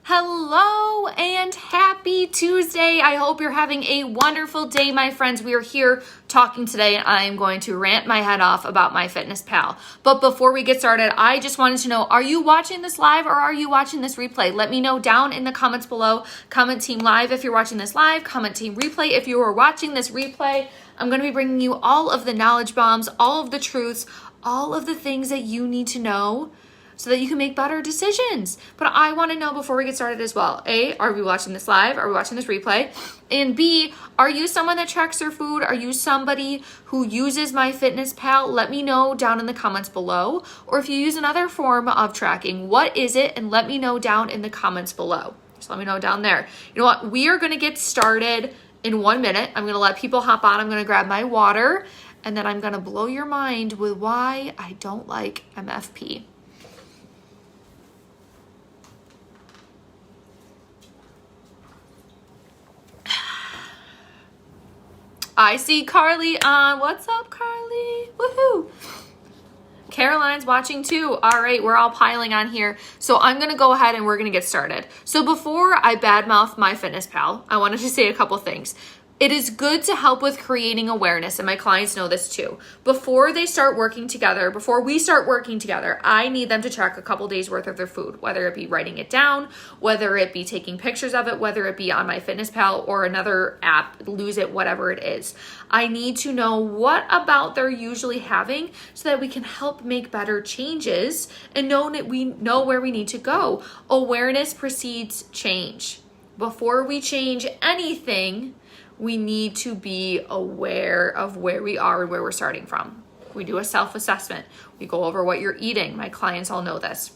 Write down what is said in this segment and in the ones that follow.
Hello and happy Tuesday. I hope you're having a wonderful day, my friends. We are here talking today and I am going to rant my head off about MyFitnessPal. But before we get started, I just wanted to know, are you watching this live or are you watching this replay? Let me know down in the comments below. Comment team live if you're watching this live, comment team replay if you are watching this replay. I'm going to be bringing you all of the knowledge bombs, all of the truths, all of the things that you need to know so that you can make better decisions. But I want to know before we get started as well, A, are we watching this live? Are we watching this replay? And B, are you someone that tracks their food? Are you somebody who uses MyFitnessPal? Let me know down in the comments below. Or if you use another form of tracking, what is it? And let me know down in the comments below. So let me know down there. You know what? We are going to get started in 1 minute. I'm going to let people hop on. I'm going to grab my water. And then I'm going to blow your mind with why I don't like MFP. I see Carly on. What's up, Carly? Woohoo! Caroline's watching too. All right, we're all piling on here. So I'm going to go ahead and we're going to get started. So before I badmouth MyFitnessPal, I wanted to say a couple things. It is good to help with creating awareness, and my clients know this too. Before we start working together, I need them to track a couple days worth of their food, whether it be writing it down, whether it be taking pictures of it, whether it be on MyFitnessPal or another app, Lose It, whatever it is. I need to know what about they're usually having so that we can help make better changes and know that we know where we need to go. Awareness precedes change. Before we change anything, we need to be aware of where we are and where we're starting from. We do a self-assessment. We go over what you're eating. My clients all know this.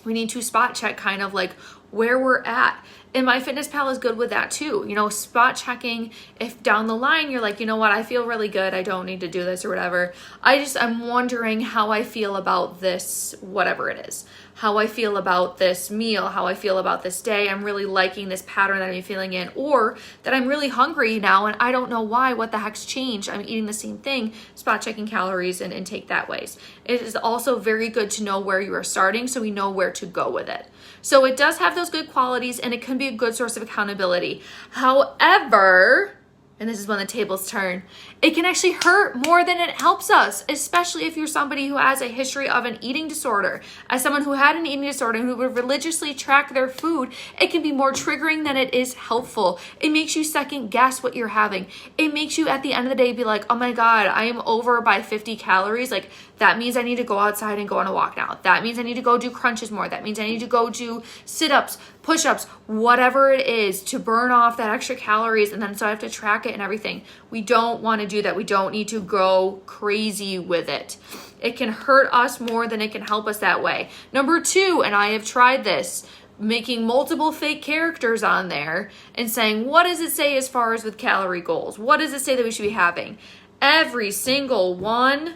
We need to spot check kind of like where we're at. And MyFitnessPal is good with that too. You know, spot checking if down the line you're like, you know what, I feel really good. I don't need to do this or whatever. I'm wondering how I feel about this, whatever it is. How I feel about this meal, how I feel about this day. I'm really liking this pattern that I'm feeling in, or that I'm really hungry now and I don't know why, what the heck's changed. I'm eating the same thing, spot checking calories and intake that ways. It is also very good to know where you are starting so we know where to go with it. So it does have those good qualities and it can be a good source of accountability. However, and this is when the tables turn, it can actually hurt more than it helps us, especially if you're somebody who has a history of an eating disorder. As someone who had an eating disorder and who would religiously track their food, it can be more triggering than it is helpful. It makes you second guess what you're having. It makes you at the end of the day be like, oh my God, I am over by 50 calories. Like that means I need to go outside and go on a walk now. That means I need to go do crunches more. That means I need to go do sit-ups, push-ups, whatever it is to burn off that extra calories. And then so I have to track it and everything. We don't want to do that. We don't need to go crazy with it. It can hurt us more than it can help us that way. Number two, and I have tried this, making multiple fake characters on there and saying, what does it say as far as with calorie goals? What does it say that we should be having? Every single one,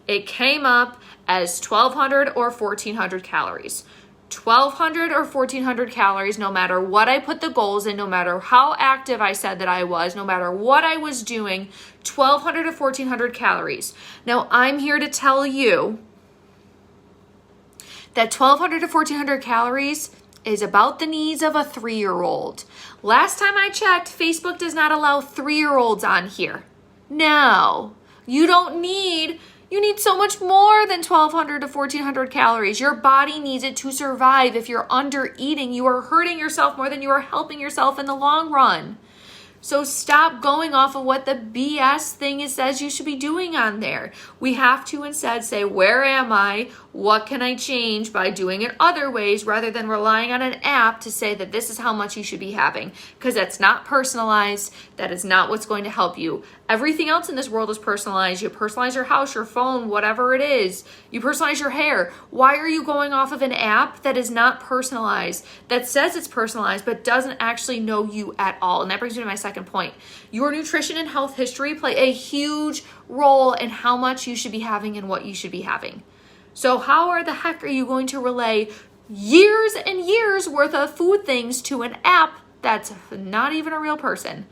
it came up as 1,200 or 1,400 calories. 1,200 or 1,400 calories, no matter what I put the goals in, no matter how active I said that I was, no matter what I was doing, 1,200 or 1,400 calories. Now, I'm here to tell you that 1,200 to 1,400 calories is about the needs of a 3-year-old. Last time I checked, Facebook does not allow 3-year-olds on here. No, you need so much more than 1,200 to 1,400 calories. Your body needs it to survive. If you're under eating, you are hurting yourself more than you are helping yourself in the long run. So stop going off of what the BS thing it says you should be doing on there. We have to instead say, where am I? What can I change by doing it other ways rather than relying on an app to say that this is how much you should be having? Because that's not personalized. That is not what's going to help you. Everything else in this world is personalized. You personalize your house, your phone, whatever it is. You personalize your hair. Why are you going off of an app that is not personalized, that says it's personalized, but doesn't actually know you at all? And that brings me to my second point. Your nutrition and health history play a huge role in how much you should be having and what you should be having. So how the heck are you going to relay years and years worth of food things to an app that's not even a real person?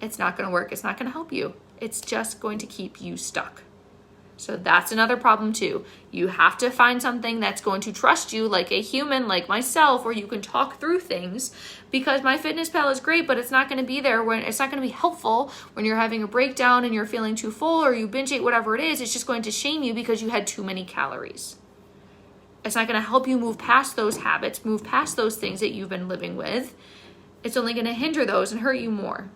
It's not going to work. It's not going to help you. It's just going to keep you stuck. So that's another problem too. You have to find something that's going to trust you, like a human, like myself, where you can talk through things, because MyFitnessPal is great, but it's not going to be there when it's not going to be helpful when you're having a breakdown and you're feeling too full or you binge ate, whatever it is. It's just going to shame you because you had too many calories. It's not going to help you move past those habits, move past those things that you've been living with. It's only going to hinder those and hurt you more.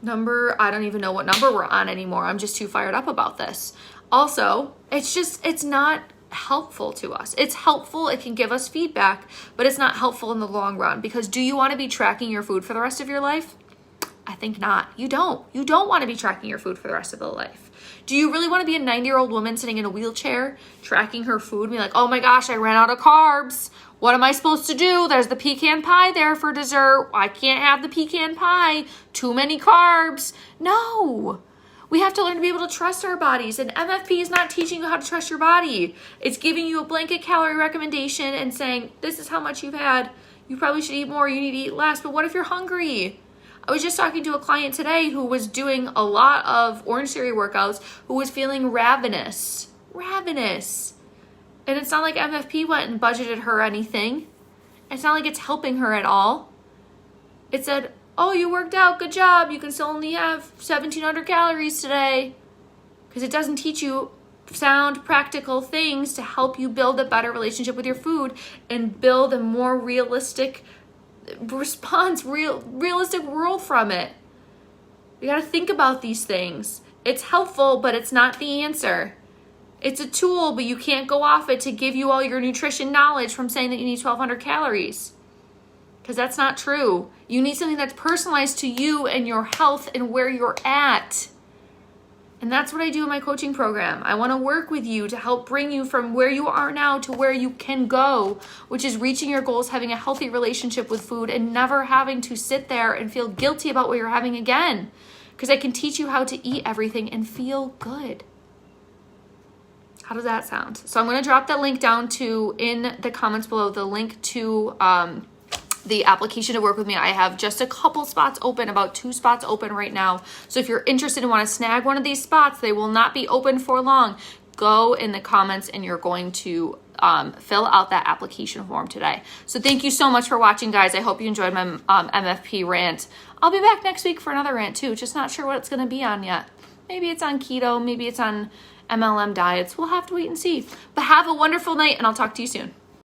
I don't even know what number we're on anymore. I'm just too fired up about this. Also, it's not helpful to us. It's helpful. It can give us feedback, but it's not helpful in the long run, because do you want to be tracking your food for the rest of your life? I think not. You don't. You don't want to be tracking your food for the rest of the life. Do you really want to be a 90-year-old woman sitting in a wheelchair tracking her food and be like, oh my gosh, I ran out of carbs. What am I supposed to do? There's the pecan pie there for dessert. I can't have the pecan pie. Too many carbs. No. We have to learn to be able to trust our bodies. And MFP is not teaching you how to trust your body. It's giving you a blanket calorie recommendation and saying, this is how much you've had. You probably should eat more. You need to eat less. But what if you're hungry? I was just talking to a client today who was doing a lot of Orange Theory workouts, who was feeling ravenous. Ravenous. And it's not like MFP went and budgeted her anything. It's not like it's helping her at all. It said, oh, you worked out, good job. You can still only have 1,700 calories today. Because it doesn't teach you sound, practical things to help you build a better relationship with your food and build a more realistic response, realistic world from it. You got to think about these things. It's helpful, but it's not the answer. It's a tool, but you can't go off it to give you all your nutrition knowledge from saying that you need 1,200 calories. Because that's not true. You need something that's personalized to you and your health and where you're at. And that's what I do in my coaching program. I want to work with you to help bring you from where you are now to where you can go, which is reaching your goals, having a healthy relationship with food, and never having to sit there and feel guilty about what you're having again. Because I can teach you how to eat everything and feel good. How does that sound? So I'm going to drop that link down to in the comments below, the link to the application to work with me. I have just a couple spots open, about 2 spots open right now. So if you're interested and want to snag one of these spots, they will not be open for long. Go in the comments and you're going to fill out that application form today. So thank you so much for watching, guys. I hope you enjoyed my MFP rant. I'll be back next week for another rant too. Just not sure what it's going to be on yet. Maybe it's on keto. Maybe it's on MLM diets. We'll have to wait and see. But have a wonderful night, and I'll talk to you soon.